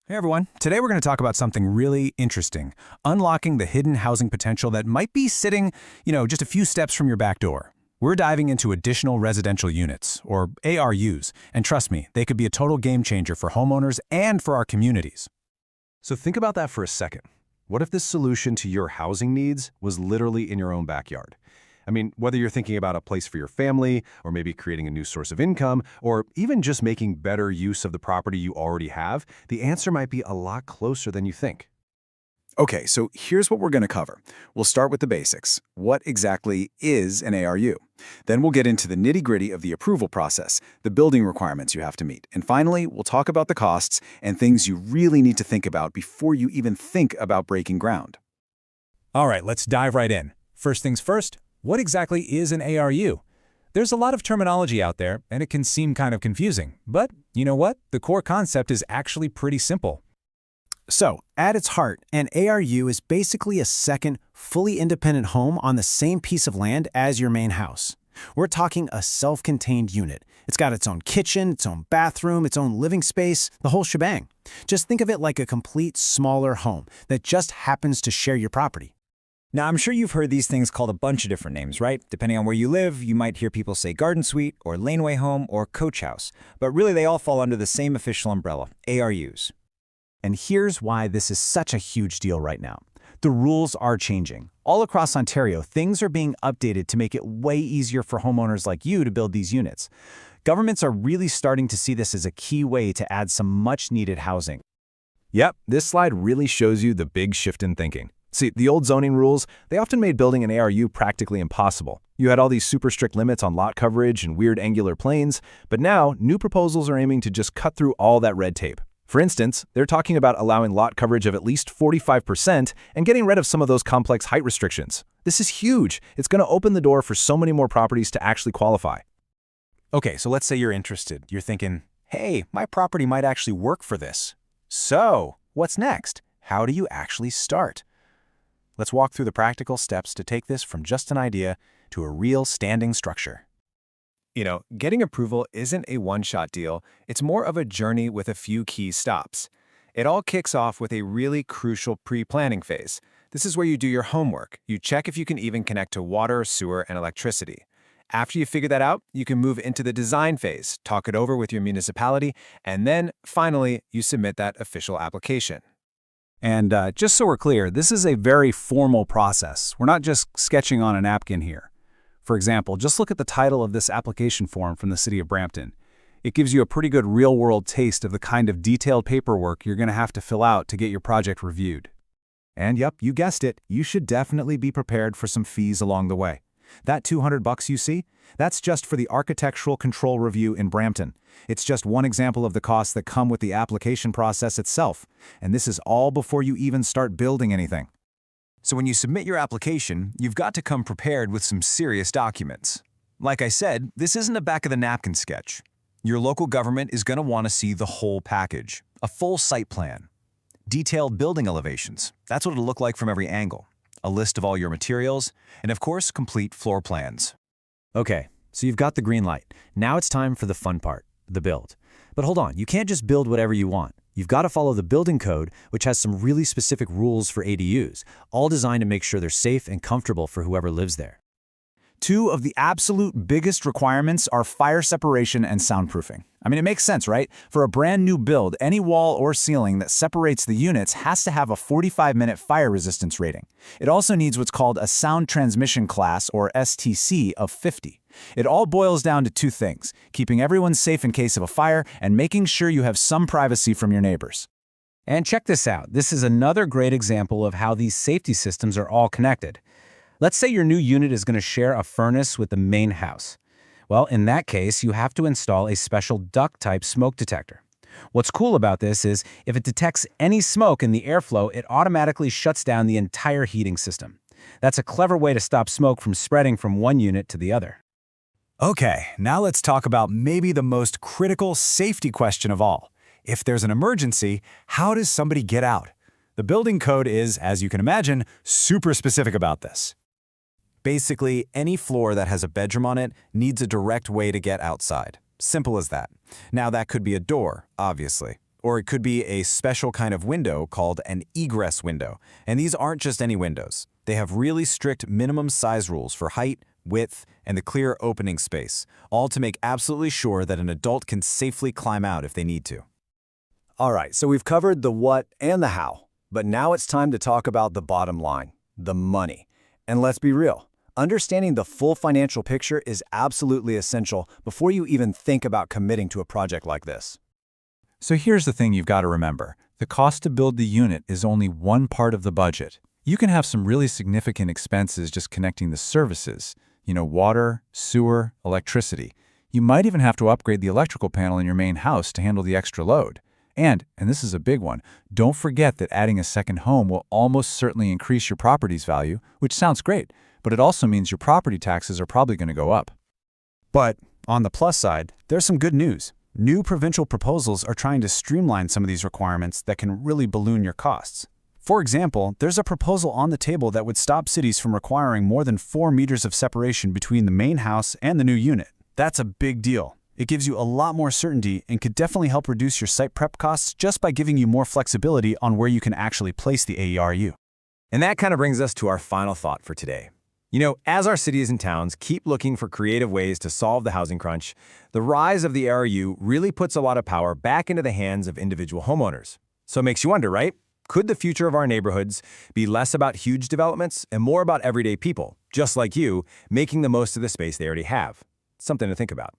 Hey everyone, today we're going to talk about something really interesting, unlocking the hidden housing potential that might be sitting, just a few steps from your back door. We're diving into additional residential units, or ARUs, and trust me, they could be a total game changer for homeowners and for our communities. So think about that for a second. What if this solution to your housing needs was literally in your own backyard? I mean, whether you're thinking about a place for your family, or maybe creating a new source of income, or even just making better use of the property you already have, the answer might be a lot closer than you think. Okay, so here's what we're going to cover. We'll start with the basics. What exactly is an ARU? Then we'll get into the nitty-gritty of the approval process, the building requirements you have to meet. And finally, we'll talk about the costs and things you really need to think about before you even think about breaking ground. All right, let's dive right in. First things first, what exactly is an ARU? There's a lot of terminology out there, and it can seem kind of confusing. But you know what? The core concept is actually pretty simple. So, at its heart, an ARU is basically a second, fully independent home on the same piece of land as your main house. We're talking a self-contained unit. It's got its own kitchen, its own bathroom, its own living space, the whole shebang. Just think of it like a complete, smaller home that just happens to share your property. Now, I'm sure you've heard these things called a bunch of different names, right? Depending on where you live, you might hear people say garden suite, or laneway home, or coach house. But really, they all fall under the same official umbrella, ARUs. And here's why this is such a huge deal right now. The rules are changing. All across Ontario, things are being updated to make it way easier for homeowners like you to build these units. Governments are really starting to see this as a key way to add some much-needed housing. Yep, this slide really shows you the big shift in thinking. See, the old zoning rules, they often made building an ARU practically impossible. You had all these super strict limits on lot coverage and weird angular planes, but now new proposals are aiming to just cut through all that red tape. For instance, they're talking about allowing lot coverage of at least 45% and getting rid of some of those complex height restrictions. This is huge. It's going to open the door for so many more properties to actually qualify. Okay, so let's say you're interested. You're thinking, hey, my property might actually work for this. So, what's next? How do you actually start? Let's walk through the practical steps to take this from just an idea to a real standing structure. Getting approval isn't a one-shot deal. It's more of a journey with a few key stops. It all kicks off with a really crucial pre-planning phase. This is where you do your homework. You check if you can even connect to water, sewer, and electricity. After you figure that out, you can move into the design phase, talk it over with your municipality, and then, finally, you submit that official application. And just so we're clear, this is a very formal process. We're not just sketching on a napkin here. For example, just look at the title of this application form from the City of Brampton. It gives you a pretty good real-world taste of the kind of detailed paperwork you're going to have to fill out to get your project reviewed. And yep, you guessed it, you should definitely be prepared for some fees along the way. That $200 you see, that's just for the architectural control review in Brampton. It's just one example of the costs that come with the application process itself. And this is all before you even start building anything. So when you submit your application, you've got to come prepared with some serious documents. Like I said, this isn't a back-of-the-napkin sketch. Your local government is going to want to see the whole package, a full site plan, detailed building elevations, that's what it'll look like from every angle, a list of all your materials, and of course, complete floor plans. Okay, so you've got the green light. Now it's time for the fun part, the build. But hold on, you can't just build whatever you want. You've got to follow the building code, which has some really specific rules for ADUs, all designed to make sure they're safe and comfortable for whoever lives there. Two of the absolute biggest requirements are fire separation and soundproofing. I mean, it makes sense, right? For a brand new build, any wall or ceiling that separates the units has to have a 45-minute fire resistance rating. It also needs what's called a sound transmission class, or STC, of 50. It all boils down to two things: keeping everyone safe in case of a fire and making sure you have some privacy from your neighbors. And check this out. This is another great example of how these safety systems are all connected. Let's say your new unit is going to share a furnace with the main house. Well, in that case, you have to install a special duct-type smoke detector. What's cool about this is if it detects any smoke in the airflow, it automatically shuts down the entire heating system. That's a clever way to stop smoke from spreading from one unit to the other. Okay, now let's talk about maybe the most critical safety question of all. If there's an emergency, how does somebody get out? The building code is, as you can imagine, super specific about this. Basically, any floor that has a bedroom on it needs a direct way to get outside. Simple as that. Now, that could be a door, obviously, Or it could be a special kind of window called an egress window. And these aren't just any windows. They have really strict minimum size rules for height, width, and the clear opening space, all to make absolutely sure that an adult can safely climb out if they need to. All right, so we've covered the what and the how, but now it's time to talk about the bottom line, the money. And let's be real, understanding the full financial picture is absolutely essential before you even think about committing to a project like this. So here's the thing you've got to remember. The cost to build the unit is only one part of the budget. You can have some really significant expenses just connecting the services, water, sewer, electricity. You might even have to upgrade the electrical panel in your main house to handle the extra load. And this is a big one, don't forget that adding a second home will almost certainly increase your property's value, which sounds great, but it also means your property taxes are probably going to go up. But on the plus side, there's some good news. New provincial proposals are trying to streamline some of these requirements that can really balloon your costs. For example, there's a proposal on the table that would stop cities from requiring more than 4 meters of separation between the main house and the new unit. That's a big deal. It gives you a lot more certainty and could definitely help reduce your site prep costs just by giving you more flexibility on where you can actually place the AERU. And that kind of brings us to our final thought for today. As our cities and towns keep looking for creative ways to solve the housing crunch, the rise of the ARU really puts a lot of power back into the hands of individual homeowners. So it makes you wonder, right? Could the future of our neighborhoods be less about huge developments and more about everyday people, just like you, making the most of the space they already have? Something to think about.